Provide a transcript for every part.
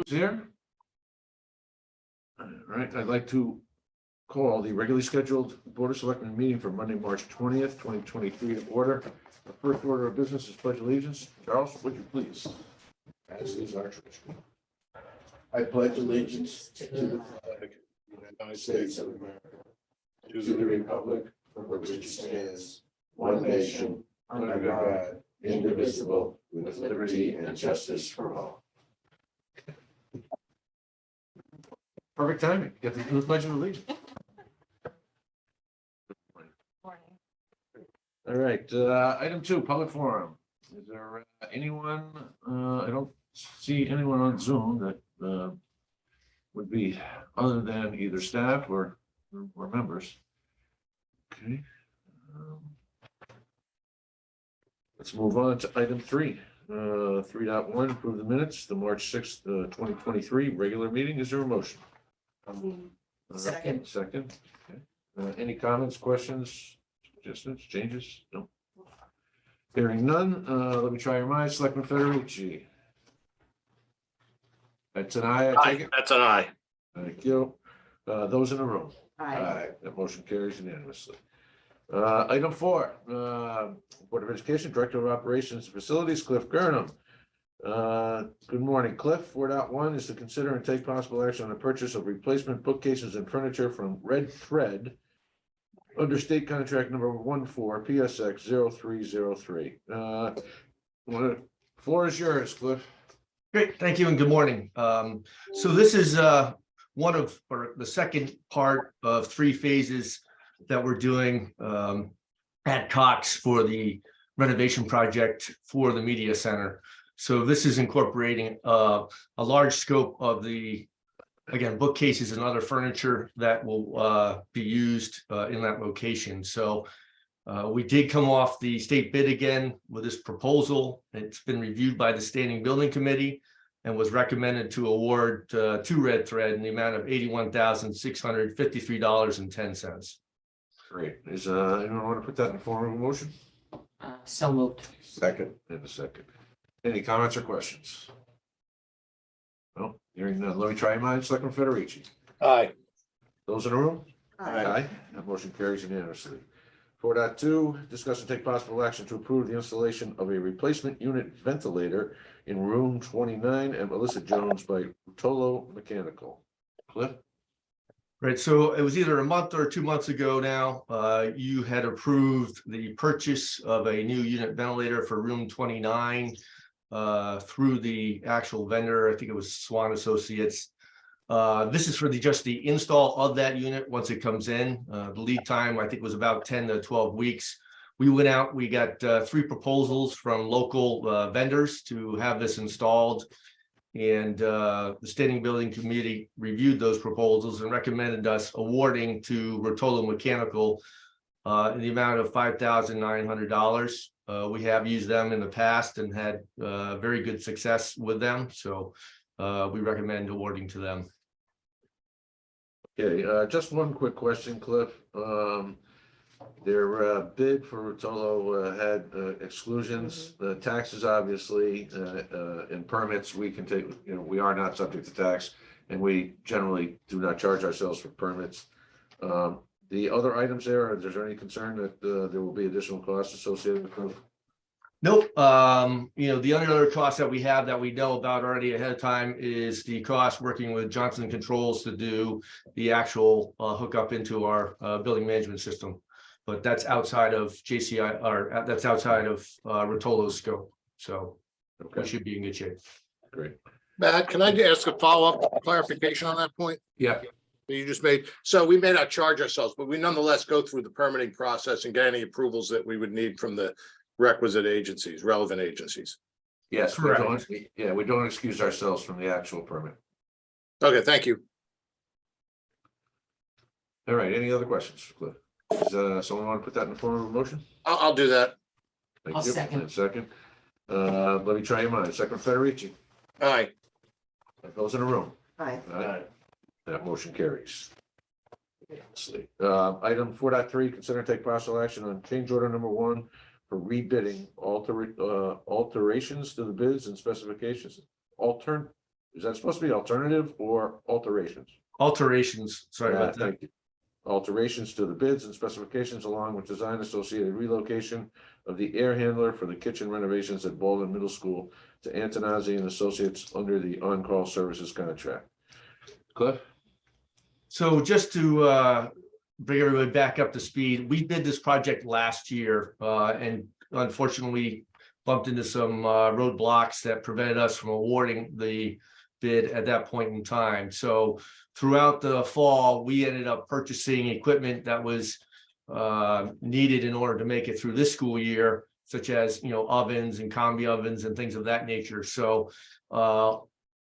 Who's here? All right, I'd like to call the regularly scheduled Board of Selectmen meeting for Monday, March 20th, 2023 to order. The first order of business is pledge allegiance. Charles, would you please? As is our tradition. I pledge allegiance to the flag of the United States of America, to the republic for which it stands, one nation, under God, indivisible, with liberty and justice for all. Perfect timing. Get to do the pledge of allegiance. All right, item 2, public forum. Is there anyone, I don't see anyone on Zoom that would be other than either staff or members. Okay. Let's move on to item 3. 3.1, approve the minutes, the March 6th, 2023 regular meeting. Is there a motion? Second. Second. Okay. Any comments, questions, suggestions, changes? No. Hearing none, let me try your minds. Selectman Federici. That's an aye, I take it? That's an aye. Thank you. Those in the room? Aye. That motion carries unanimously. Item 4, Board of Education, Director of Operations and Facilities, Cliff Gurnham. Good morning, Cliff. 4.1 is to consider and take possible action on the purchase of replacement bookcases and furniture from Red Thread under state contract number 14 PSX 0303. Floor is yours, Cliff. Great, thank you and good morning. So this is the second part of 3 phases that we're doing at Cox for the renovation project for the media center. So this is incorporating a large scope of the, again, bookcases and other furniture that will be used in that location. So we did come off the state bid again with this proposal. It's been reviewed by the Standing Building Committee and was recommended to award to Red Thread in the amount of $81,653.10. Great. Is anyone want to put that in form of a motion? So moved. Second. And a second. Any comments or questions? No, hearing none. Let me try your minds. Selectman Federici. Aye. Those in the room? Aye. That motion carries unanimously. 4.2, discuss and take possible action to approve the installation of a replacement unit ventilator in room 29 at Melissa Jones by Rotolo Mechanical. Cliff? Right, so it was either a month or 2 months ago now, you had approved the purchase of a new unit ventilator for room 29 through the actual vendor. I think it was Swan Associates. This is for just the install of that unit once it comes in. The lead time, I think, was about 10 to 12 weeks. We went out, we got 3 proposals from local vendors to have this installed. And the Standing Building Committee reviewed those proposals and recommended us awarding to Rotolo Mechanical in the amount of $5,900. We have used them in the past and had very good success with them. So we recommend awarding to them. Okay, just one quick question, Cliff. Their bid for Rotolo had exclusions, the taxes, obviously, and permits. We can take, we are not subject to tax, and we generally do not charge ourselves for permits. The other items there, is there any concern that there will be additional costs associated with them? Nope. The only other cost that we have that we know about already ahead of time is the cost working with Johnson Controls to do the actual hookup into our building management system. But that's outside of JCI, or that's outside of Rotolo's scope. So we should be in good shape. Great. Matt, can I ask a follow-up clarification on that point Yeah. that you just made? So we may not charge ourselves, but we nonetheless go through the permitting process and get any approvals that we would need from the requisite agencies, relevant agencies. Yes, we Correct. don't excuse ourselves from the actual permit. Okay, thank you. All right, any other questions, Cliff? Does someone want to put that in the form of a motion? I'll do that. Thank I'll you. second. And second. Let me try your minds. Second Federici. Aye. Those in the room? Aye. That motion carries. Item 4.3, consider and take possible action on change order number 1 for rebidding alterations to the bids and specifications. is that supposed to be alternative or alterations? Alterations, sorry about that. Thank you. Alterations to the bids and specifications along with design associated relocation of the air handler for the kitchen renovations at Baldwin Middle School to Antonazzi and Associates under the on-call services contract. Cliff? So just to bring everybody back up to speed, we did this project last year and unfortunately bumped into some roadblocks that prevented us from awarding the bid at that point in time. So throughout the fall, we ended up purchasing equipment that was needed in order to make it through this school year, such as, ovens and combi ovens and things of that nature. So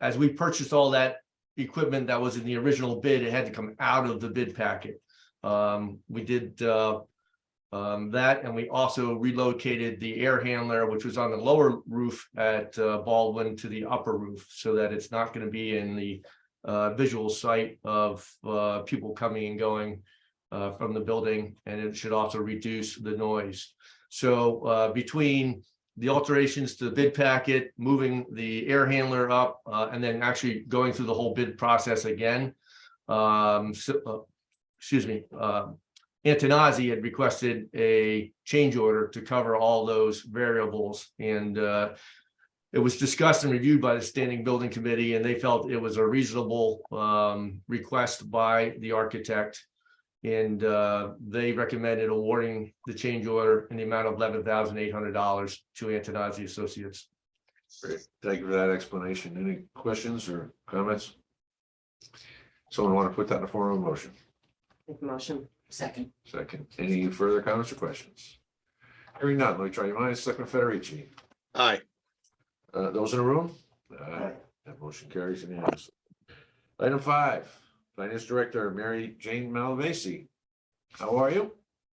as we purchased all that equipment that was in the original bid, it had to come out of the bid packet. We did that, and we also relocated the air handler, which was on the lower roof at Baldwin, to the upper roof, so that it's not going to be in the visual sight of people coming and going from the building, and it should also reduce the noise. So between the alterations to the bid packet, moving the air handler up, and then actually going through the whole bid process again, Antonazzi had requested a change order to cover all those variables, and it was discussed and reviewed by the Standing Building Committee, and they felt it was a reasonable request by the architect, and they recommended awarding the change order in the amount of $11,800 to Antonazzi Associates. Great. Thank you for that explanation. Any questions or comments? Someone want to put that in the form of a motion? Make a motion. Second. Second. Any further comments or questions? Hearing none, let me try your minds. Selectman Federici. Aye. Those in the room? That motion carries unanimously. Item 5, Finance Director Mary Jane Malavasi. How are you?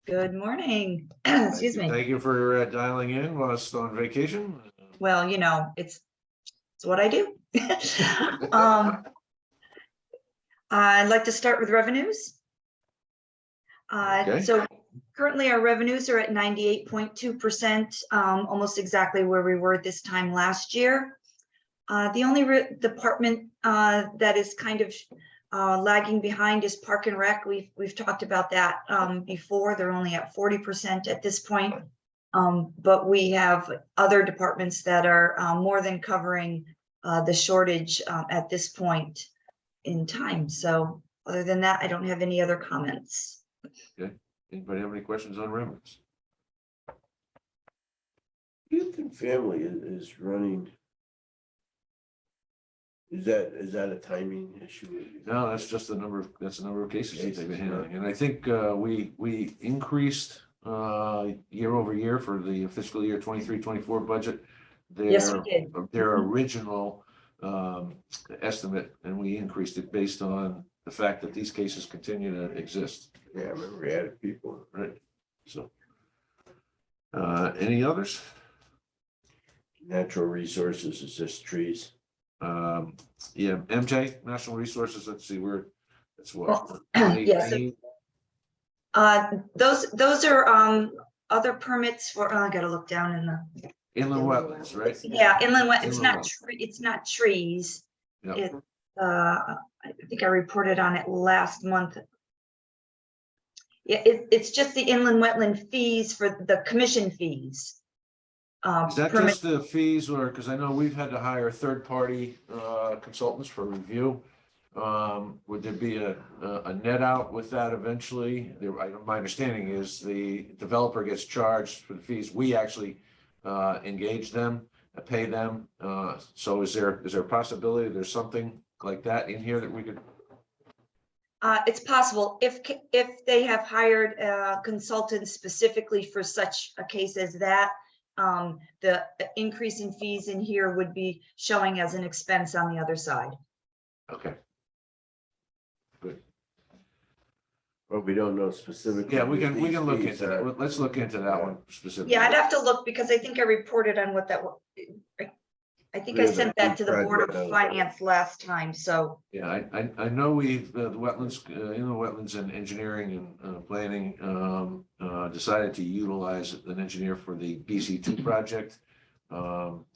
Good morning. Excuse me. Thank you for dialing in whilst on vacation. Well, it's what I do. I'd like to start with revenues. Okay. So currently our revenues are at 98.2%, almost exactly where we were this time last year. The only department that is kind of lagging behind is Park and Rec. We've talked about that before. They're only at 40% at this point. But we have other departments that are more than covering the shortage at this point in time. So other than that, I don't have any other comments. Okay. Anybody have any questions on revenues? Youth and family is running. Is that a timing issue? No, that's just the number of cases that they've been handling. And I think we increased year over year for the fiscal year 23-24 budget. Yes, we did. Their original estimate, and we increased it based on the fact that these cases continue to exist. Yeah, I remember we had people. Right. So any others? Natural resources is just trees. Yeah, MJ, National Resources, let's see where it's what. Well, yes. Those are other permits for, I gotta look down in the. Inland wetlands, right? Yeah, inland wet, Inland it's not trees. Yep. It, I think I reported on it last month. Yeah, it's just the inland wetland fees for the commission fees. Is that permit- just the fees, or, because I know we've had to hire third-party consultants for review. Would there be a net out with that eventually? My understanding is the developer gets charged for the fees. We actually engage them, pay them. So is there a possibility there's something like that in here that we could? It's possible if they have hired a consultant specifically for such a case as that. The increase in fees in here would be showing as an expense on the other side. Okay. Good. But we don't know specifically. Yeah, we can what these look fees into are. that. Let's look into that one specifically. Yeah, I'd have to look because I think I reported on what that was. I think I Really sent that to the Board of project. Finance last time, so. Yeah, I know we've, the wetlands, in the wetlands and engineering and planning, decided to utilize an engineer for the BC2 project. And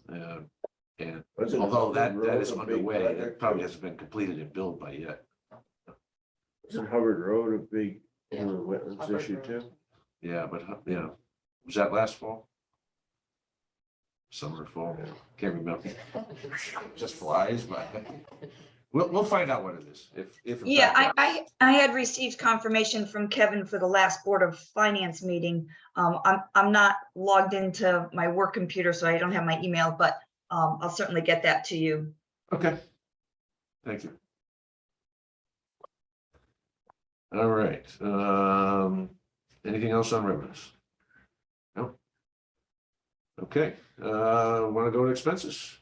And Wasn't although that Hubbard is Road a big underway, it project? probably hasn't been completed and billed by yet. Isn't Hubbard Road a big Yeah, wetlands Hubbard issue Road. too? Yeah, but, was that last fall? Summer, fall, can't remember. Just flies by. We'll find out what it is, if in Yeah, fact. I had received confirmation from Kevin for the last Board of Finance meeting. I'm not logged into my work computer, so I don't have my email, but I'll certainly get that to you. Okay. Thank you. All right, anything else on revenues? No? Okay, want to go to expenses?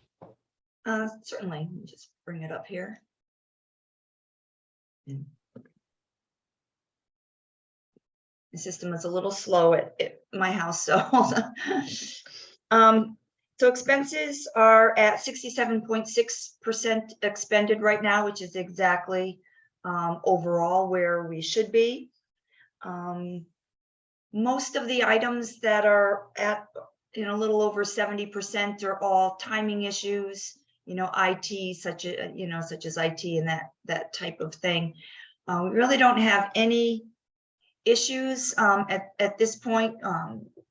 Certainly, let me just bring it up here. The system is a little slow at my house, so hold on. So expenses are at 67.6% expended right now, which is exactly overall where we should be. Most of the items that are at a little over 70% are all timing issues, IT, such as IT and that type of thing. We really don't have any issues at this point.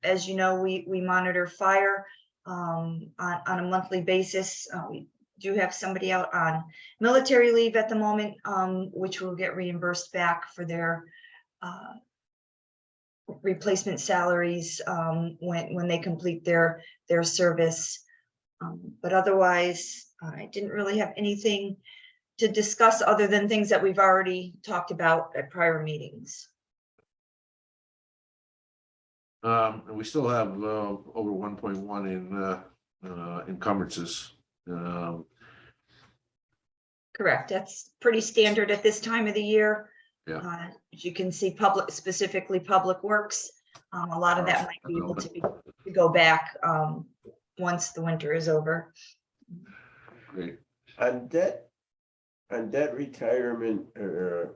As you know, we monitor fire on a monthly basis. We do have somebody out on military leave at the moment, which will get reimbursed back for their replacement salaries when they complete their service. But otherwise, I didn't really have anything to discuss other than things that we've already talked about at prior meetings. And we still have over 1.1 in encumbrances. Correct. That's pretty standard at this time of the year. Yeah. As you can see, specifically public works, a lot of that might be able to go back once the winter is over. Great. On debt retirement, the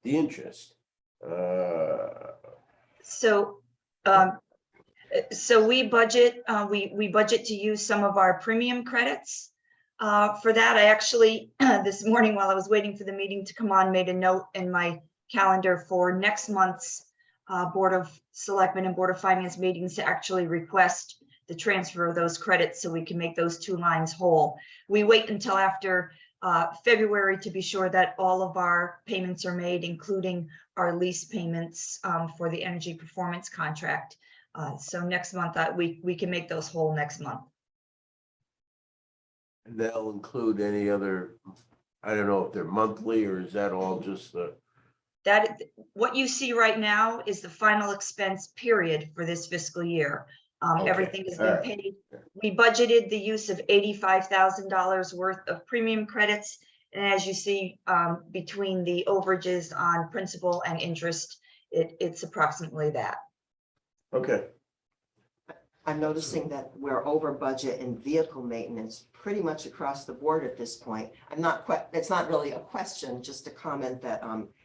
interest. So we budget we budget to use some of our premium credits. For that, I actually this morning, while I was waiting for the meeting to come on, made a note in my calendar for next month's Board of Selectmen and Board of Finance meetings to actually request the transfer of those credits so we can make those two lines whole. We wait until after February to be sure that all of our payments are made, including our lease payments for the energy performance contract. So next month, we can make those whole next month. And that'll include any other, I don't know if they're monthly or is that all just the? What you see right now is the final expense period for this fiscal year. Okay, Everything has been all right. paid. We budgeted the use of $85,000 worth of premium credits. And as you see, between the overages on principal and interest, it's approximately that. Okay. I'm noticing that we're over budget in vehicle maintenance pretty much across the board at this point. It's not really a question, just a comment that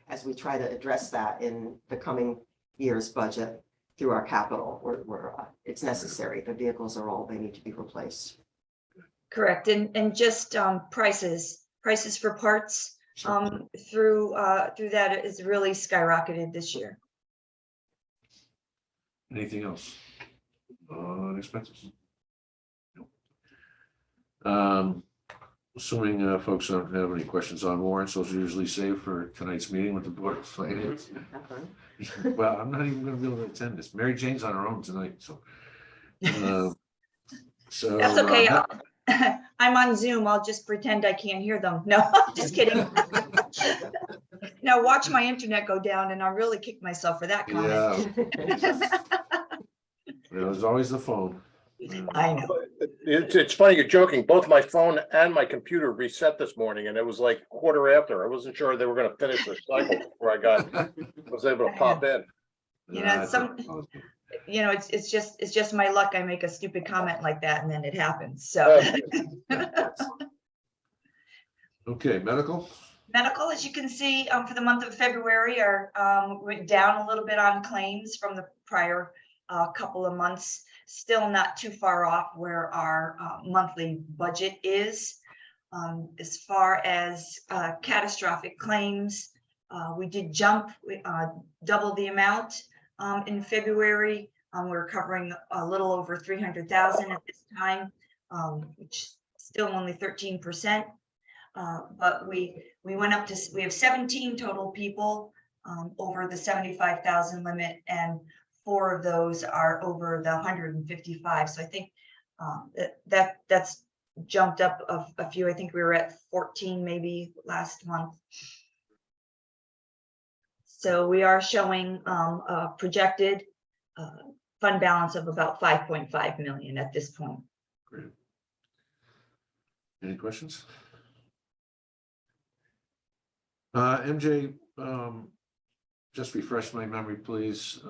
as we try to address that in the coming year's budget through our capital, it's necessary. The vehicles are all, they need to be replaced. Correct. And just prices for parts through that is really skyrocketed this year. Anything else on expenses? Nope. Assuming folks don't have any questions on warrants, those are usually saved for tonight's meeting with the Board of Finance. Well, I'm not even going to be able to attend this. Mary Jane's on her own tonight, so. So That's okay. I'm on Zoom. I'll just pretend I can't hear them. No, just kidding. Now watch my internet go down and I'll really kick myself for that comment. Yeah. There's always the phone. I know. It's funny, you're joking. Both my phone and my computer reset this morning and it was like quarter after. I wasn't sure they were going to finish their cycle before I was able to pop in. It's just my luck. I make a stupid comment like that and then it happens. So Okay, medical. medical, as you can see, for the month of February went down a little bit on claims from the prior a couple of months, still not too far off where our monthly budget is. As far as catastrophic claims, we did jump double the amount in February. We're covering a little over 300,000 at this time, which is still only 13%. But we went up to, we have 17 total people over the 75,000 limit, and 4 of those are over the 155. So I think that's jumped up a few. I think we were at 14 maybe last month. So we are showing a projected fund balance of about 5.5 million at this point. Great. Any questions? MJ, just refresh my memory, please.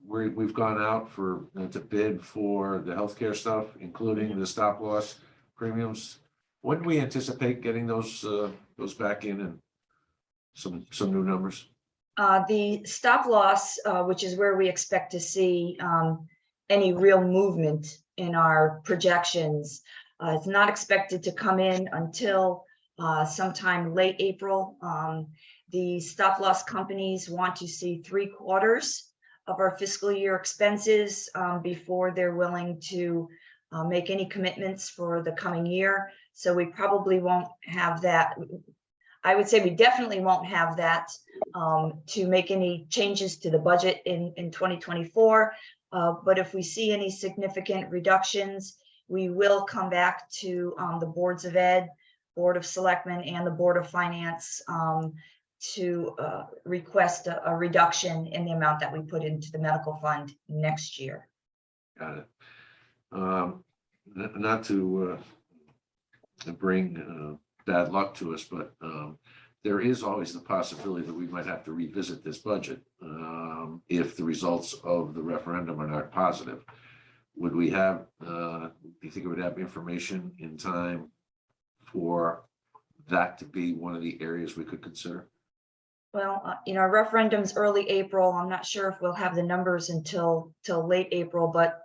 We've gone out for to bid for the healthcare stuff, including the stop loss premiums. When do we anticipate getting those back in and some new numbers? The stop loss, which is where we expect to see any real movement in our projections, it's not expected to come in until sometime late April. The stop loss companies want to see 3/4 of our fiscal year expenses before they're willing to make any commitments for the coming year. So we probably won't have that. I would say we definitely won't have that to make any changes to the budget in 2024. But if we see any significant reductions, we will come back to the boards of ed, Board of Selectmen, and the Board of Finance to request a reduction in the amount that we put into the medical fund next year. Got it. Not to bring bad luck to us, but there is always the possibility that we might have to revisit this budget if the results of the referendum are not positive. Would we have, do you think it would have information in time for that to be one of the areas we could consider? Well, you know, our referendum's early April. I'm not sure if we'll have the numbers until late April, but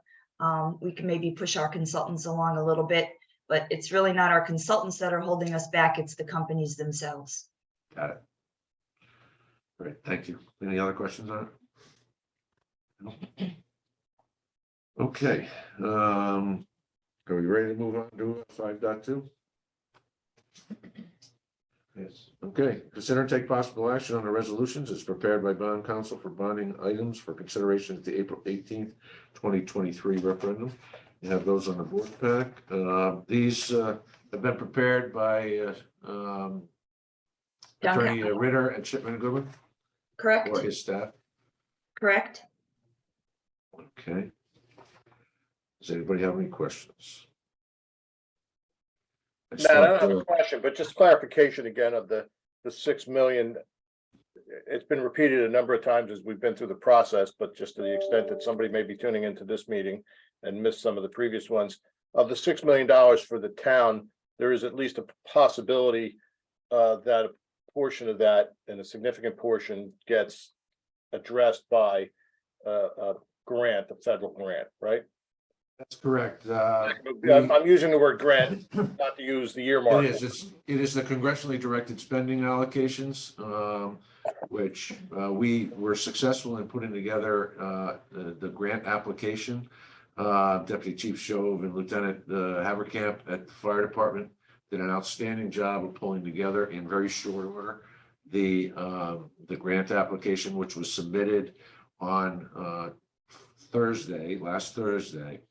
we can maybe push our consultants along a little bit. But it's really not our consultants that are holding us back, it's the companies themselves. Got it. Great, thank you. Any other questions on it? No? Okay. Are we ready to move on to 5.2? Yes. Okay, consider and take possible action on the resolutions as prepared by bond counsel for bonding items for consideration at the April 18th, 2023 referendum. You have those on the board pack. These have been prepared by Attorney Ritter and Shipman and Goodwin, Correct? or his staff. Correct? Okay. Does anybody have any questions? Matt, I don't have a question, but just clarification again of the 6 million. It's been repeated a number of times as we've been through the process, but just to the extent that somebody may be tuning into this meeting and missed some of the previous ones, of the $6 million for the town, there is at least a possibility that a portion of that, and a significant portion, gets addressed by a grant, a federal grant, right? That's correct. I'm using the word grant, not to use the earmark. It is the congressionally directed spending allocations, which we were successful in putting together the grant application. Deputy Chief Shove and Lieutenant Haverkamp at the fire department did an outstanding job of pulling together in very short order the grant application, which was submitted on last Thursday,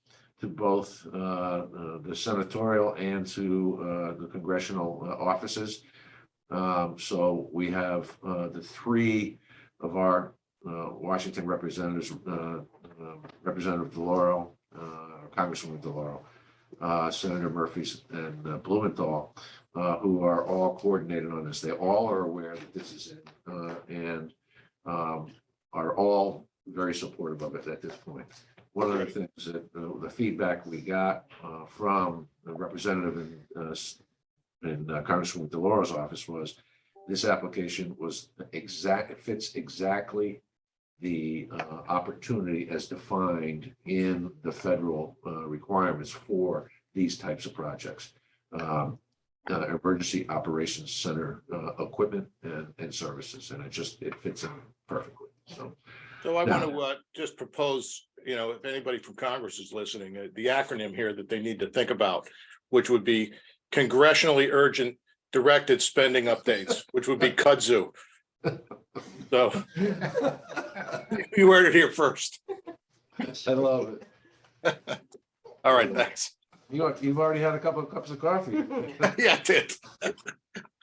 to both the senatorial and to the congressional offices. So we have the 3 of our Washington representatives, Representative DeLauro, Congresswoman DeLauro, Senator Murphy, and Blumenthal, who are all coordinated on this. They all are aware that this is in and are all very supportive of it at this point. One of the things that the feedback we got from the representative in Congresswoman DeLauro's office was this application was fits exactly the opportunity as defined in the federal requirements for these types of projects. Emergency Operations Center equipment and services, and it fits in perfectly. So So I No. want to just propose, if anybody from Congress is listening, the acronym here that they need to think about, which would be Congressionally Urgent Directed Spending Updates, which would be kudzu. So you heard it here first. I love it. All right, thanks. You've already had a couple of cups of coffee. Yeah, I did.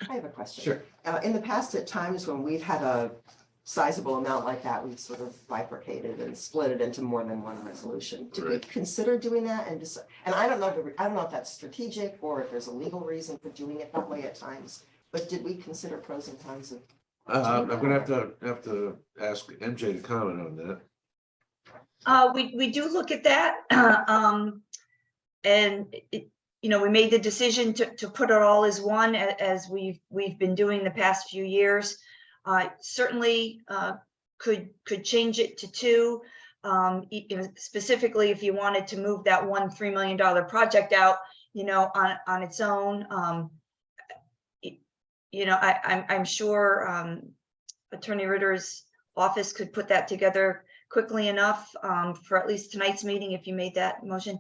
I have a question. Sure. In the past, at times when we've had a sizable amount like that, we've sort of bifurcated and split it into more than one resolution. Did we Right. consider doing that and just, and I don't know if that's strategic or if there's a legal reason for doing it that way at times, but did we consider pros and cons of? I'm gonna have to ask MJ to comment on that. We do look at that. And we made the decision to put it all as one, as we've been doing the past few years. Certainly could change it to two. Specifically, if you wanted to move that one $3 million project out, on its own. I'm sure Attorney Ritter's office could put that together quickly enough for at least tonight's meeting if you made that motion.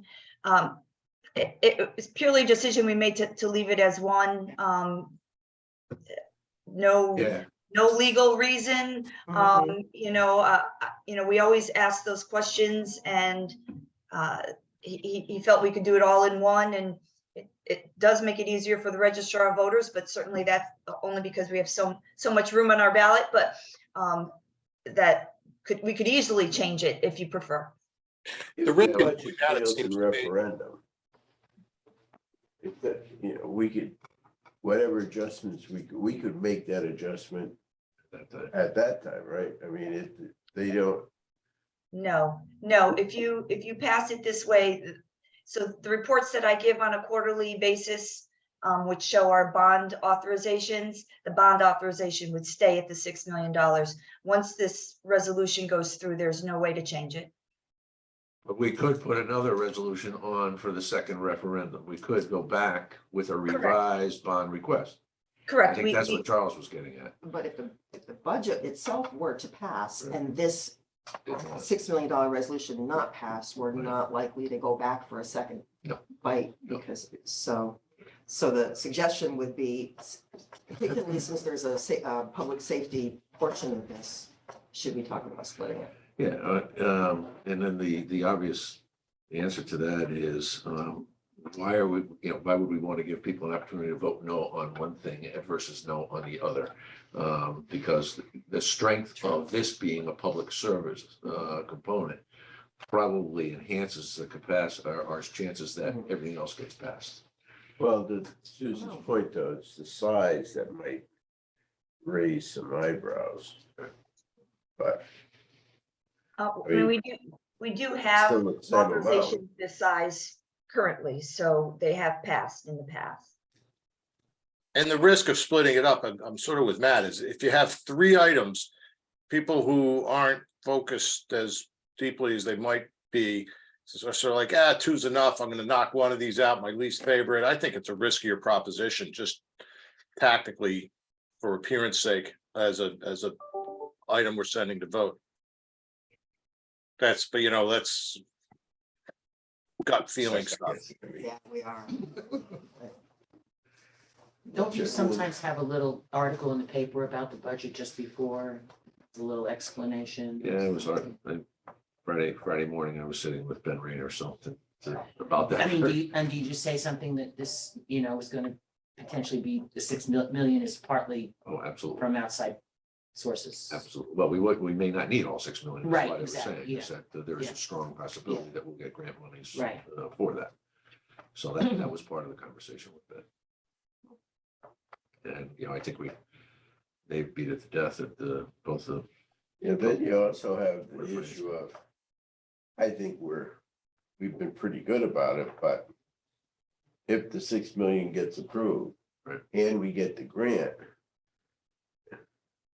It was purely a decision we made to leave it as one. Yeah. No legal reason. We always ask those questions, and he felt we could do it all in one, and it does make it easier for the registrar of voters, but certainly that's only because we have so much room on our ballot, but we could easily change it if you prefer. The risk If of budget doing that, it fails seems in to me- referendum, if that, we could, whatever adjustments we could make that adjustment at that time, right? I mean, they don't. No, if you pass it this way, so the reports that I give on a quarterly basis, which show our bond authorizations, the bond authorization would stay at the $6 million. Once this resolution goes through, there's no way to change it. But we could put another resolution on for the second referendum. We could go back with a revised bond request. I Correct. think that's what Charles was getting at. But if the budget itself were to pass and this $6 million resolution not pass, we're not likely to go back for a second No. bite No. because so the suggestion would be, particularly since there's a public safety portion of this, should we talk about splitting it? Yeah, and then the obvious answer to that is, why would we want to give people an opportunity to vote no on one thing versus no on the other? Because the strength of this being a public service component probably enhances the capacity, our chances that everything else gets passed. Well, to Susan's point though, it's the size that might raise some eyebrows. But We do have still the same amount. authorizations this size currently, so they have passed in the past. And the risk of splitting it up, I'm sort of with Matt, is if you have three items, people who aren't focused as deeply as they might be, so sort of like, two's enough, I'm gonna knock one of these out, my least favorite. I think it's a riskier proposition, just tactically, for appearance sake, as a item we're sending to vote. That's gut feeling stuff. Yeah, we are. Don't you sometimes have a little article in the paper about the budget just before, a little explanation? Yeah, it was hard. Friday morning, I was sitting with Ben Rayner or something about that. I mean, do you just say something that this, is gonna potentially be, the $6 million is partly Oh, absolutely. from outside sources? Absolutely. Well, we may not need all 6 million. That's Right, why they were exactly, saying, yeah. is that there is Yeah. a strong possibility that we'll get grant monies Right. for that. So that was part of the conversation with Ben. And, I think they beat it to death at both the. Yeah, then you also have the issue of, I think we've been pretty good about it, but if the 6 million gets approved Right. and we get the grant,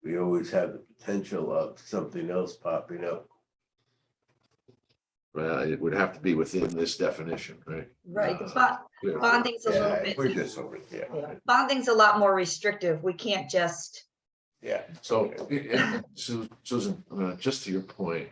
we always have the potential of something else popping up. Well, it would have to be within this definition, right? Right, the Clearly. bonding's a little Yeah, bit, we're just over, yeah, bonding's a lot more restrictive. We can't just, yeah. So, Susan, just to your point,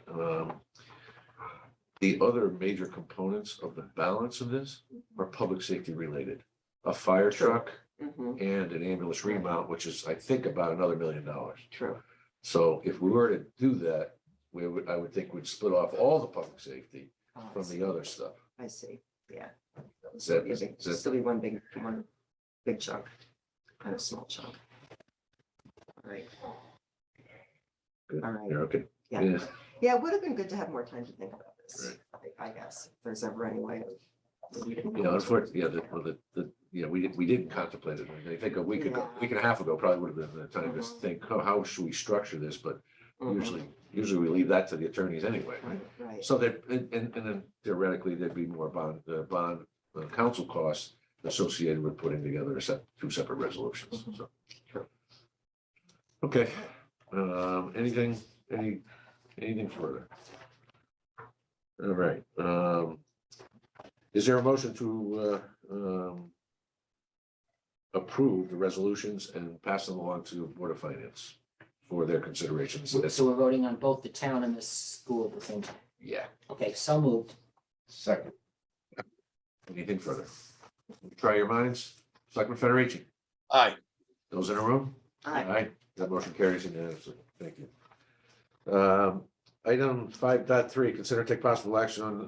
the other major components of the balance of this are public safety related. A fire truck Mhm, and an ambulance remount, which is, I think, about another $1 million. true. So if we were to do that, I would think we'd split off all the public safety Oh, from the other stuff. I see, yeah. Is that, It'll be- is that- Still be one big chunk, and a small chunk. All right, good? all right. Yeah, okay. Yeah. Yeah, it would have been good to have more time to think about this, I guess, if there's ever any way of. You know, unfortunately, we didn't contemplate it. I think a week and a half ago probably would have been the time to think, oh, how should we structure this? But Mhm, usually we leave that to the attorneys anyway. right. So that, and then theoretically, there'd be more bond council costs associated with putting together two separate resolutions, so. Sure. Okay, anything further? All right, is there a motion to, approve the resolutions and pass them along to Board of Finance for their considerations? So we're voting on both the town and the school at the same time. Yeah, Okay, so moved. Second, anything further? Try your minds, Selectman Federici, Aye. those in the room? Aye. That motion carries unanimously. Thank you. Item 5.3, consider and take possible action on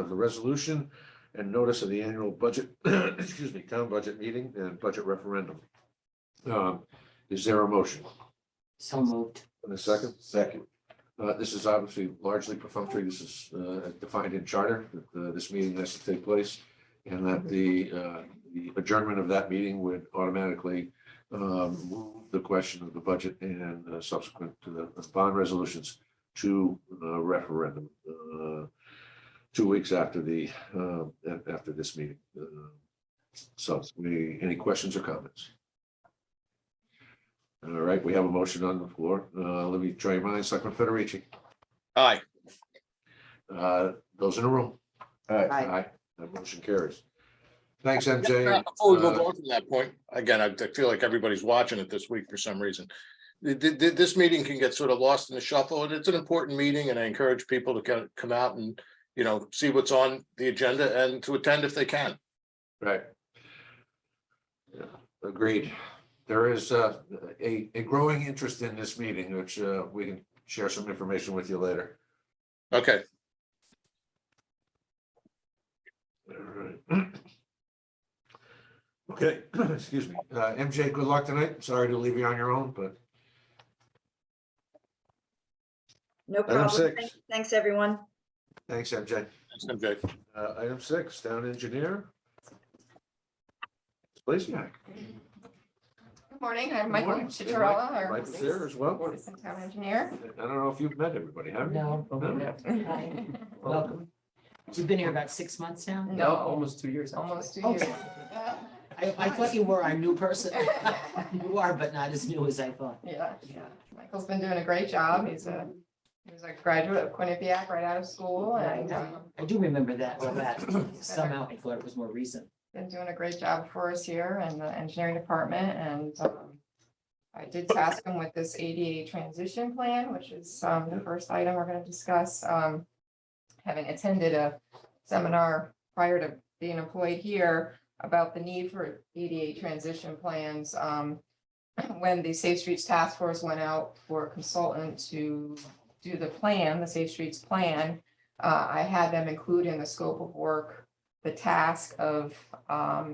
the resolution and notice of the annual budget, excuse me, town budget meeting and budget referendum. Is there a motion? So moved. In a second? second, This is obviously largely perfunctory. This is defined in charter that this meeting has to take place. And that the adjournment of that meeting would automatically move the question of the budget and subsequent to the bond resolutions to referendum 2 weeks after after this meeting. So any questions or comments? All right, we have a motion on the floor. Let me try your minds, Selectman Federici. Aye. Those in the room? aye, Aye. That motion carries. Thanks, MJ. Before we move on from that point, again, I feel like everybody's watching it this week for some reason. This meeting can get sort of lost in the shuffle, and it's an important meeting, and I encourage people to come out and, see what's on the agenda and to attend if they can. Right. Yeah, agreed. There is a growing interest in this meeting, which we can share some information with you later. Okay. All right. Okay, excuse me. MJ, good luck tonight. Sorry to leave you on your own, but no Item problem. 6. Thanks, everyone. thanks, MJ. Thanks, MJ. Item 6, town engineer. Please, yeah. Good morning, I'm Good Michael morning. Chicharella, our Mike is there as well. assistant town engineer. I don't know if you've met everybody, have you? No. Hi. Welcome. You've been here about 6 months now? No, Almost 2 years. almost 2 Oh. years. I thought you were our new person. You are, but not as new as I thought. Yeah, Michael's been doing a great job. He was a graduate of Quinnipiac right out of school and I do remember that, somehow I thought it was more recent. been doing a great job for us here in the engineering department and I did task him with this ADA transition plan, which is the first item we're going to discuss. Having attended a seminar prior to being employed here about the need for ADA transition plans. When the Safe Streets Task Force went out for a consultant to do the plan, the Safe Streets plan, I had them include in the scope of work the task of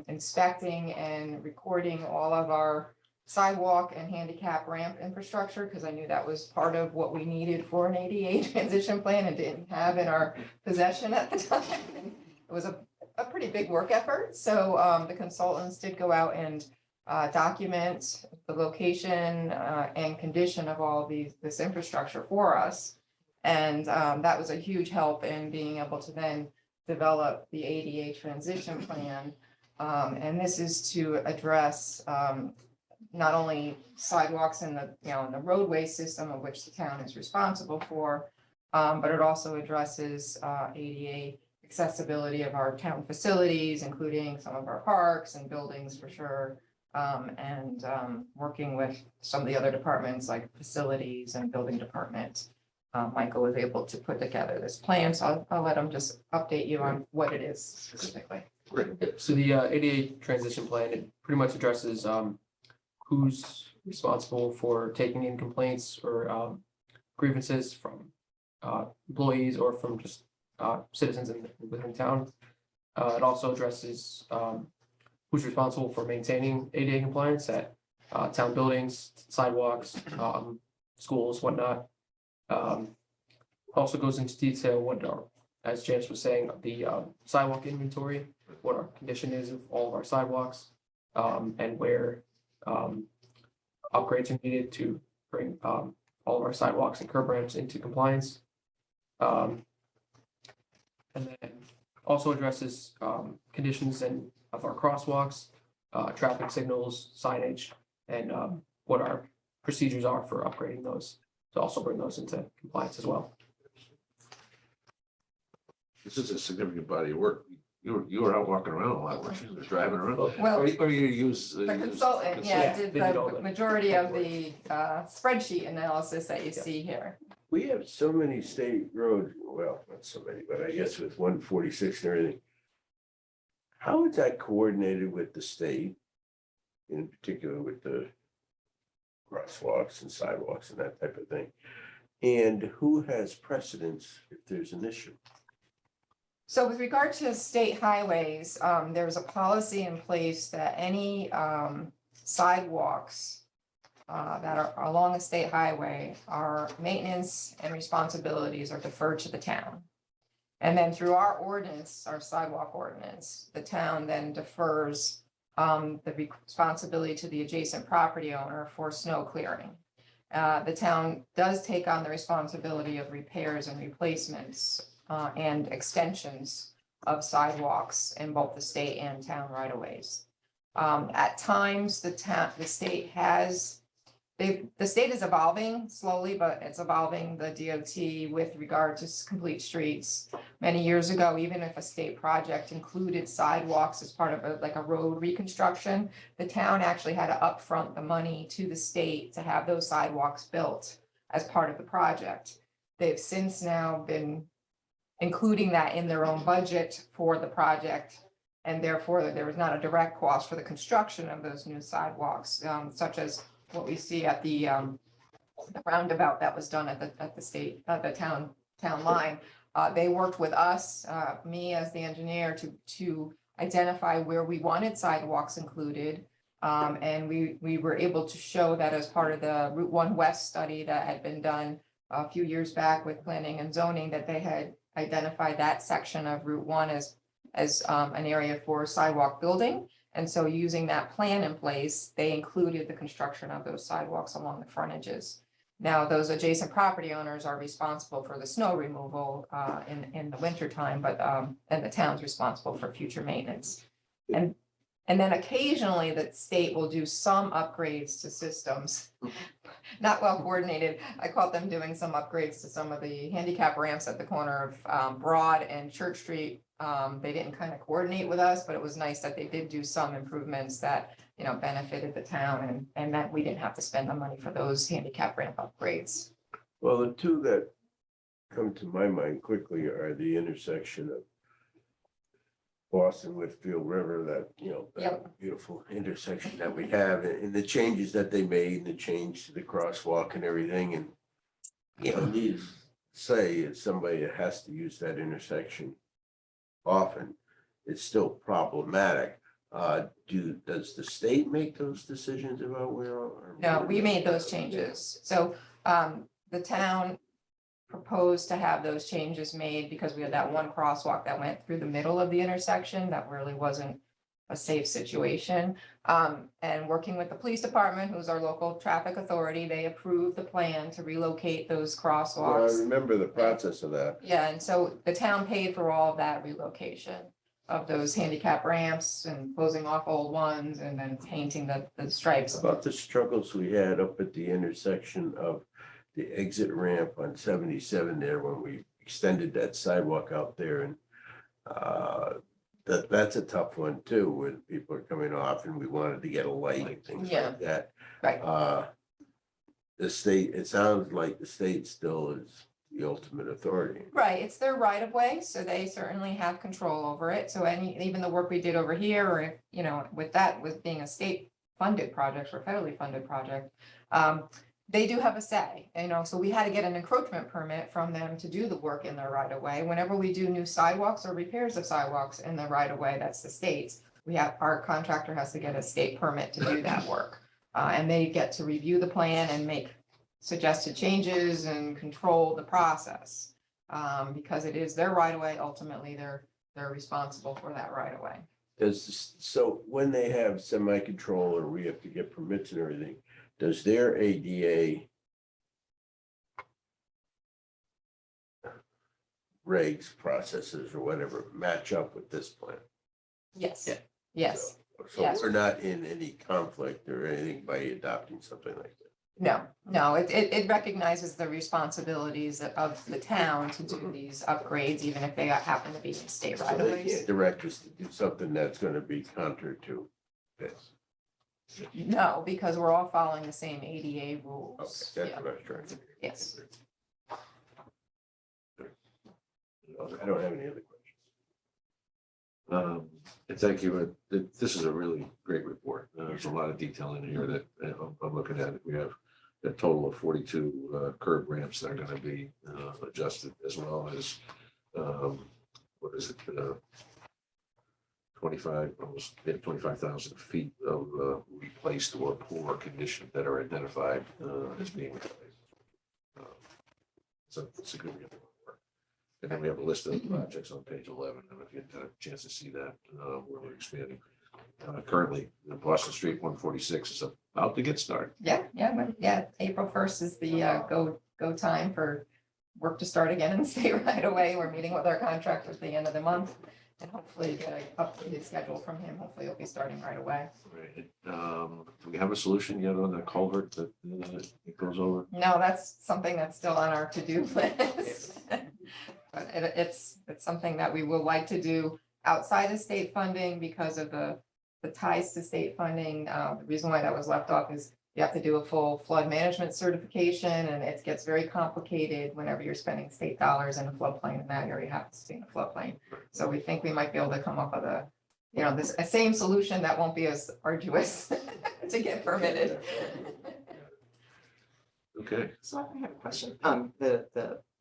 inspecting and recording all of our sidewalk and handicap ramp infrastructure, because I knew that was part of what we needed for an ADA transition plan and didn't have in our possession at the time. It was a pretty big work effort. So the consultants did go out and document the location and condition of all this infrastructure for us. And that was a huge help in being able to then develop the ADA transition plan. And this is to address not only sidewalks in the, in the roadway system of which the town is responsible for, but it also addresses ADA accessibility of our town facilities, including some of our parks and buildings for sure. And working with some of the other departments like facilities and building department. Michael was able to put together this plan, so I'll let him just update you on what it is specifically. So the ADA transition plan, it pretty much addresses who's responsible for taking in complaints or grievances from employees or from just citizens within town. It also addresses who's responsible for maintaining ADA compliance at town buildings, sidewalks, schools, whatnot. Also goes into detail what are, as Janice was saying, the sidewalk inventory, what our condition is of all of our sidewalks, and where upgrades are needed to bring all of our sidewalks and curb ramps into compliance. And then also addresses conditions of our crosswalks, traffic signals, signage, and what our procedures are for upgrading those, to also bring those into compliance as well. This is a significant body of work. You were out walking around a lot, weren't you? Driving around? Well, Or you use. the consultant, yeah, did They did all the the majority of the spreadsheet analysis that you see here. We have so many state roads, well, not so many, but I guess with 146 and everything. How is that coordinated with the state? In particular with the crosswalks and sidewalks and that type of thing? And who has precedence if there's an issue? So with regard to state highways, there's a policy in place that any sidewalks that are along a state highway, our maintenance and responsibilities are deferred to the town. And then through our ordinance, our sidewalk ordinance, the town then defers the responsibility to the adjacent property owner for snow clearing. The town does take on the responsibility of repairs and replacements and extensions of sidewalks in both the state and town right of ways. At times, the state is evolving slowly, but it's evolving the DOT with regard to complete streets. Many years ago, even if a state project included sidewalks as part of a road reconstruction, the town actually had to upfront the money to the state to have those sidewalks built as part of the project. They've since now been including that in their own budget for the project. And therefore, there was not a direct cost for the construction of those new sidewalks, such as what we see at the roundabout that was done at the state, the town line. They worked with us, me as the engineer, to identify where we wanted sidewalks included. And we were able to show that as part of the Route 1 West study that had been done a few years back with planning and zoning, that they had identified that section of Route 1 as an area for sidewalk building. And so using that plan in place, they included the construction of those sidewalks along the frontages. Now, those adjacent property owners are responsible for the snow removal in the winter time, but and the town's responsible for future maintenance. And then occasionally the state will do some upgrades to systems, not well coordinated. I caught them doing some upgrades to some of the handicap ramps at the corner of Broad and Church Street. They didn't kind of coordinate with us, but it was nice that they did do some improvements that, benefited the town and that we didn't have to spend the money for those handicap ramp upgrades. Well, the two that come to my mind quickly are the intersection of Boston Whitfield River, that beautiful intersection that we have, and the changes that they made, and the change to the crosswalk and everything. And needless to say, as somebody that has to use that intersection often, it's still problematic. Does the state make those decisions about where? No, we made those changes. So the town proposed to have those changes made because we had that one crosswalk that went through the middle of the intersection that really wasn't a safe situation. And working with the police department, who's our local traffic authority, they approved the plan to relocate those crosswalks. Well, I remember the process of that. Yeah, and so the town paid for all of that relocation. of those handicap ramps and closing off old ones and then painting the stripes. About the struggles we had up at the intersection of the exit ramp on 77 there when we extended that sidewalk out there and that's a tough one too, when people are coming off and we wanted to get a light and things Yeah. like that. Right. The state, it sounds like the state still is the ultimate authority. Right, it's their right of way, so they certainly have control over it. So even the work we did over here, or if, you know, with being a state funded project or federally funded project, they do have a say, you know, so we had to get an encroachment permit from them to do the work in their right of way. Whenever we do new sidewalks or repairs of sidewalks in the right of way, that's the state's. Our contractor has to get a state permit to do that work. And they get to review the plan and make suggested changes and control the process. Because it is their right of way, ultimately, they're responsible for that right of way. So when they have semi-control or we have to get permits and everything, does their ADA regs, processes or whatever match up with this plan? Yes, Yeah. yes. So Yes. we're not in any conflict or anything by adopting something like that. No, it recognizes the responsibilities of the town to do these upgrades, even if they happen to be in state right So of they ways. can't direct us to do something that's gonna be counter to this. No, because we're all following the same ADA Okay, rules. that's Yeah. what I was trying to. Yes. I don't have any other questions. And thank you. This is a really great report. There's a lot of detail in here that I'm looking at. We have a total of 42 curb ramps that are going to be adjusted, as well as what is it? 25,000 feet of replaced or poor condition that are identified as being replaced. So it's a good report. And then we have a list of projects on page 11. I don't know if you had a chance to see that, where we're expanding. Currently, Boston Street 146 is about to get started. Yeah, April 1st is the go time for work to start again in the state right away. We're meeting with our contractor at the end of the month and hopefully get an updated schedule from him. Hopefully it'll be starting right away. Right. Do we have a solution yet on the culvert that it goes over? No, that's something that's still on our to-do list. But it's something that we would like to do outside of state funding because of the ties to state funding. The reason why that was left off is you have to do a full flood management certification and it gets very complicated whenever you're spending state dollars in a floodplain and that area happens to be in a floodplain. So we think we might be able to come up with a same solution that won't be as arduous to get permitted. Okay. So I have a question.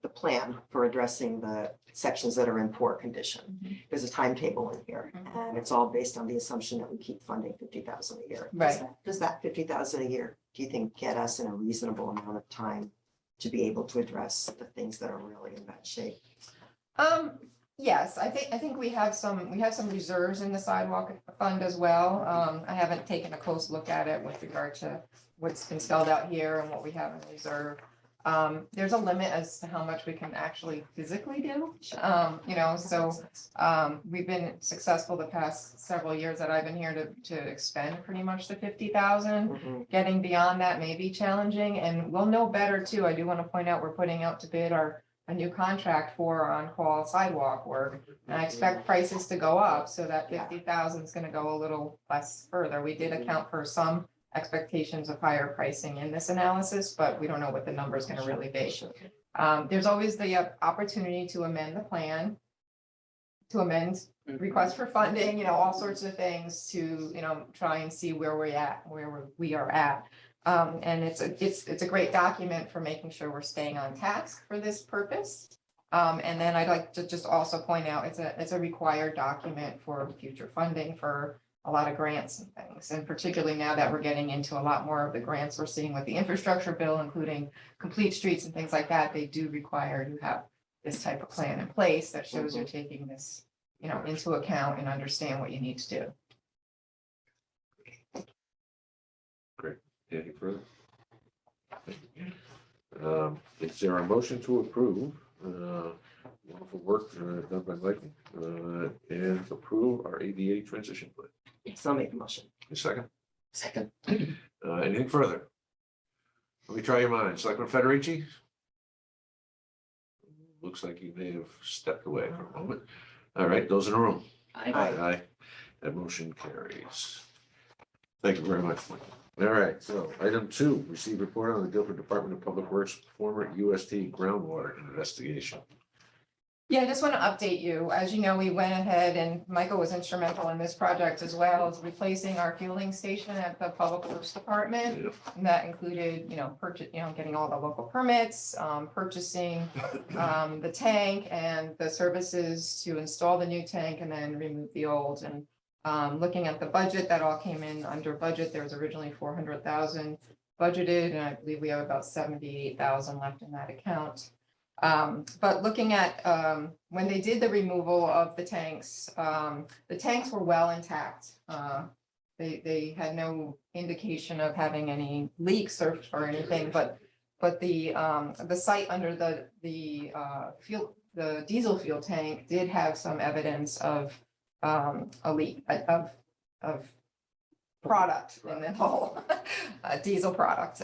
The plan for addressing the sections that are in poor condition. There's a timetable in here, and it's all based on the assumption that we keep funding 50,000 a year. Right. Does that 50,000 a year, do you think, get us in a reasonable amount of time to be able to address the things that are really in bad shape? Yes, I think we have some reserves in the sidewalk fund as well. I haven't taken a close look at it with regard to what's been spelled out here and what we have in reserve. There's a limit as to how much we can actually physically do. We've been successful the past several years that I've been here to expend pretty much the 50,000. Getting beyond that may be challenging, and we'll know better too. I do want to point out, we're putting out to bid a new contract for on-call sidewalk work. And I expect prices to go up, so that 50,000 is gonna go a little less further. We did account for some expectations of higher pricing in this analysis, but we don't know what the number is gonna really be. There's always the opportunity to amend the plan, to amend request for funding, all sorts of things to, try and see where we are at. And it's a great document for making sure we're staying on task for this purpose. And then I'd like to just also point out, it's a required document for future funding for a lot of grants and things. And particularly now that we're getting into a lot more of the grants we're seeing with the infrastructure bill, including complete streets and things like that, they do require you have this type of plan in place that shows you're taking this, into account and understand what you need to do. Great. Any further? Is there a motion to approve Wonderful work done by Michael, and approve our ADA transition plan. Yes, I'll make the motion. A second, Second. anything further? Let me try your minds. Selectman Federici? Looks like you may have stepped away for a moment. All right, those in the room? Aye. Aye. That motion carries. Thank you very much, Michael. All right, so item 2, receive report on the Guilford Department of Public Works former UST groundwater investigation. Yeah, I just want to update you. As you know, we went ahead and Michael was instrumental in this project as well as replacing our fueling station at the Public Works Department. Yep. And that included, getting all the local permits, purchasing, the tank and the services to install the new tank and then remove the old. And looking at the budget, that all came in under budget. There was originally 400,000 budgeted, and I believe we have about 78,000 left in that account. But looking at, when they did the removal of the tanks were well intact. They had no indication of having any leaks or anything, but the site under the diesel fuel tank did have some evidence of a leak of product in the whole diesel product.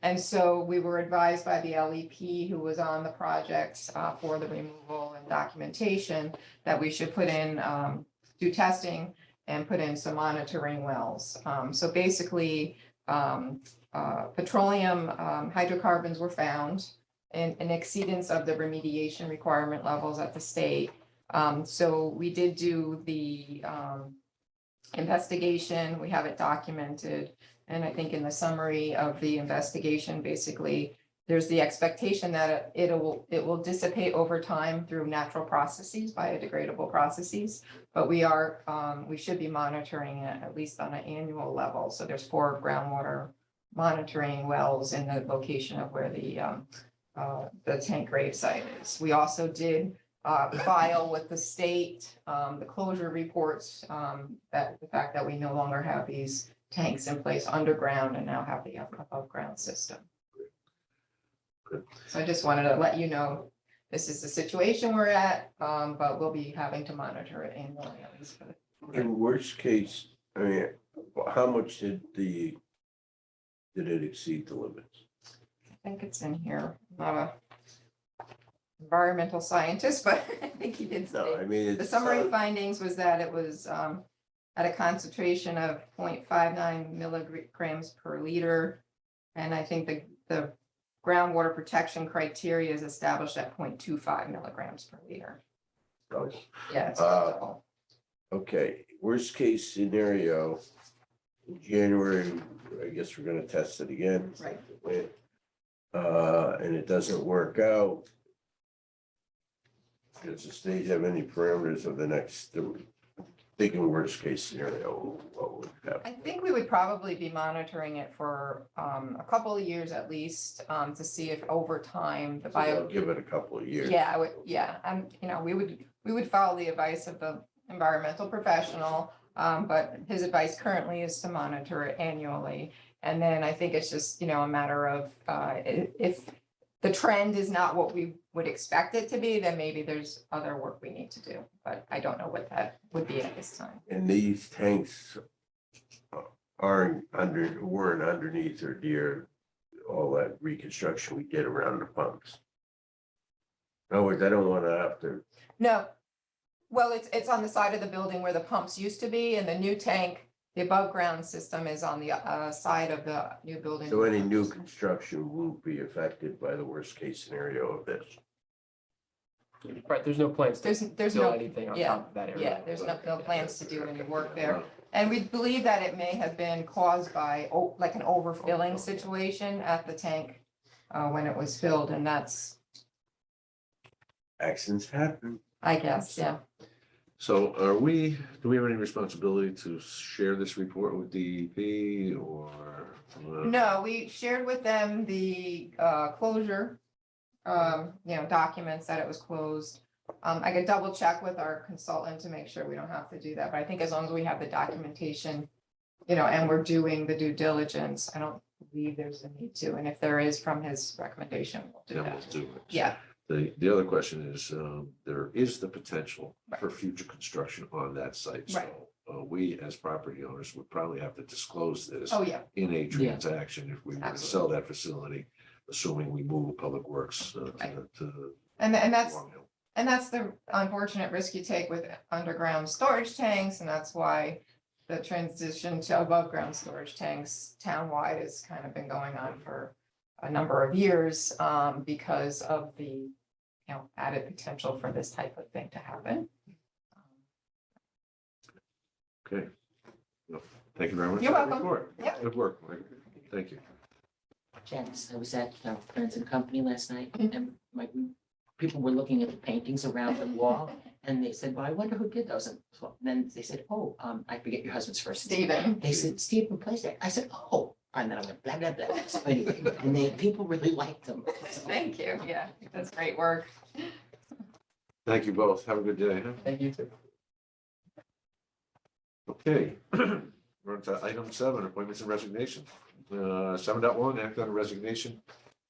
And so we were advised by the LEP who was on the project for the removal and documentation that we should put in, do testing and put in some monitoring wells. So basically, petroleum hydrocarbons were found in an exceedance of the remediation requirement levels at the state. So we did do the investigation, we have it documented. And I think in the summary of the investigation, basically, there's the expectation that it will dissipate over time through natural processes, biodegradable processes. But we should be monitoring it at least on an annual level. So there's 4 groundwater monitoring wells in the location of where the tank grave site is. We also did file with the state, the closure reports, that the fact that we no longer have these tanks in place underground and now have the above ground system. Good. So I just wanted to let you know, this is the situation we're at, but we'll be having to monitor it annually at least for the. In worst case, I mean, how much did it exceed the limits? I think it's in here. I'm not a environmental scientist, but I think he did No, say. I mean, The it's. summary findings was that it was at a concentration of 0.59 milligrams per liter. And I think the groundwater protection criteria is established at 0.25 milligrams per liter. Oh, Yeah, it's Okay, worst case scenario, in January, I guess we're gonna test it again. right. And it doesn't work out. Does the state have any parameters of the next, thinking worst case scenario, what would happen? I think we would probably be monitoring it for a couple of years at least, to see if over time the So they'll bio. give it a couple of years. Yeah, we would follow the advice of the environmental professional, but his advice currently is to monitor it annually. And then I think it's just, a matter of, if the trend is not what we would expect it to be, then maybe there's other work we need to do, but I don't know what that would be at this time. And these tanks weren't underneath or near all that reconstruction we did around the pumps. In other words, I don't wanna have to, No, well, it's on the side of the building where the pumps used to be, and the new tank, the above ground system is on the side of the new building. so any new construction won't be affected by the worst case scenario of this. Right, there's no plans to There's build no, anything on yeah, top of that area. yeah, there's no plans to do any work there. And we believe that it may have been caused by, like an overfilling situation at the tank when it was filled, and that's, Accidents happen. I guess, yeah. So do we have any responsibility to share this report with DEP or? No, we shared with them the closure, documents that it was closed. I could double check with our consultant to make sure we don't have to do that, but I think as long as we have the documentation, and we're doing the due diligence, I don't believe there's a need to, and if there is from his recommendation, we'll do Then that. we'll do it. Yeah, The other question is, there is the potential for future construction on that site. So Right. we as property owners would probably have to disclose this Oh, yeah, in a transaction if we were to sell Absolutely. that facility, assuming we move Public Works Right. to and that's, Long Hill. and that's the unfortunate risk you take with underground storage tanks, and that's why the transition to above ground storage tanks townwide has kind of been going on for a number of years, because of the, added potential for this type of thing to happen. Okay. Well, thank you very much. You're for that welcome. report. Yeah. Good work. Mike. Thank you. Janice, I was at Friends and Company last night and my people were looking at the paintings around the wall and they said, well, I wonder who did those. And then they said, oh, I forget your husband's first name. Stephen, They said, Steve replaced it. I said, oh, and then I went blah, blah, blah. So anyway, and people really liked them. thank you, yeah, that's great work. Thank you both. Have a good day. Huh? Thank you too. Okay. We're on to item 7, appointments and resignations. 7.1, act on a resignation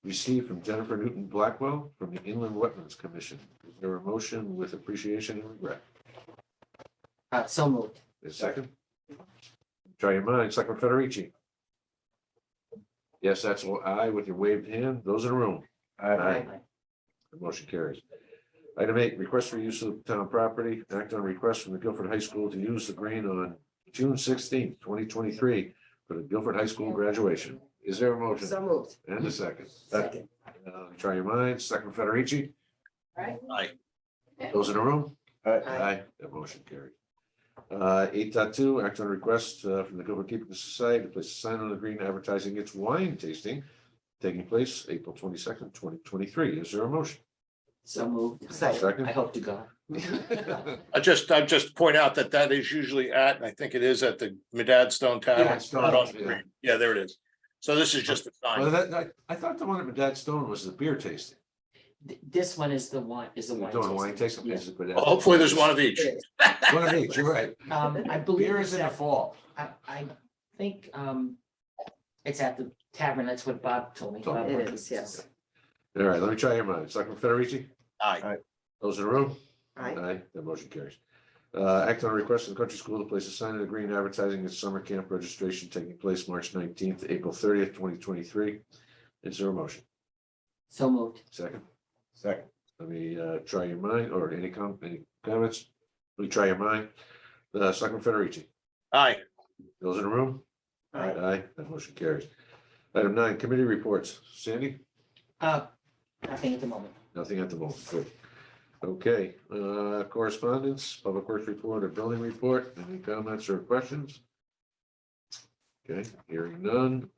received from Jennifer Newton Blackwell from the Inland Wetlands Commission. Is there a motion with appreciation and regret? So moved. Is there a second? Try your minds, Selectman Federici. Yes, that's all aye with your waved hand. Those in the room. Aye. The motion carries. Item 8, request for use of town property. Act on request from the Guilford High School to use the green on June 16th, 2023 for the Guilford High School graduation. Is there a motion? So moved. And a second. Second. Try your minds. Selectman Federici. Right. Aye. Those in the room. Aye. That motion carried. 8.2, act on request from the Guilford Keeping Society to place a sign on the green advertising its wine tasting taking place April 22nd, 2023. Is there a motion? So moved. Second. I hope to go. I just point out that that is usually at, and I think it is at the Medadstone Tavern. Yeah, It's not on the yeah. screen. Yeah, there it is. So this is just a Well, sign. I thought the one at Medad Stone was the beer tasting. This one is the one, We're doing a wine tasting. Yeah. Is it Medad? Well, hopefully there's one of each. One of each, you're right. I believe Beer it's is in the at, fall. I think, it's at the tavern. That's what Bob told me. Told Bob me. It Perkins. is, yes. All right, let me try your minds. Selectman Federici? Aye. Those in the room? Aye. That motion carries. Act on a request of the country school to place a sign in the green advertising its summer camp registration taking place March 19th to April 30th, 2023. Is there a motion? So moved. Second? Second. Let me try your mind, or any comments? Let me try your mind. Selectman Federici? Aye. Those in the room? Aye. Aye, that motion carries. Item 9, committee reports. Sandy? Nothing at the moment. Nothing at the moment. Good. Okay, correspondence, public works report or building report. Any comments or questions? Okay, hearing none.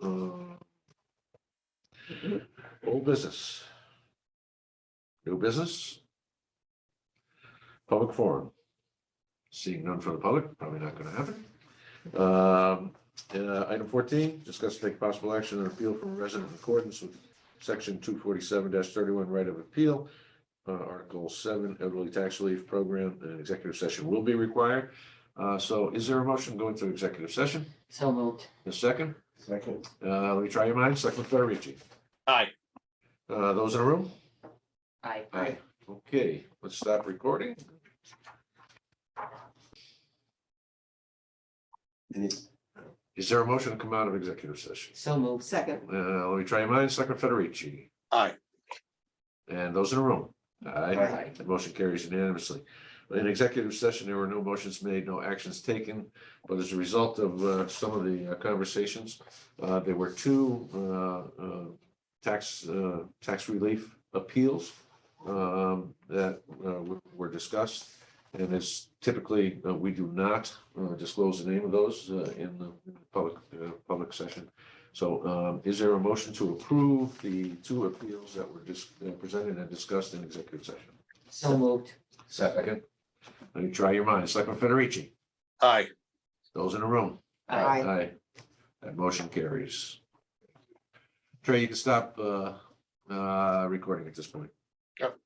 Old business. New business. Public forum. Seeing none from the public, probably not going to happen. Item 14, discuss and take possible action on appeal from a resident in accordance with section 247-31 right of appeal. Article 7, elderly tax relief program, an executive session will be required. So is there a motion going to executive session? So moved. A second? Second. Let me try your minds. Selectman Federici. Aye. Those in the room? Aye. Okay, let's stop recording. Is there a motion to come out of executive session? So moved. Second. Let me try your minds. Selectman Federici. Aye. And those in the room? Aye. The motion carries unanimously. In executive session, there were no motions made, no actions taken, but as a result of some of the conversations, there were 2 tax relief appeals that were discussed. And as typically, we do not disclose the name of those in the public session. So is there a motion to approve the 2 appeals that were just presented and discussed in executive session? So moved. Second. Let me try your minds. Selectman Federici. Aye. Those in the room? Aye. That motion carries. Trey, you can stop recording at this point. Yep.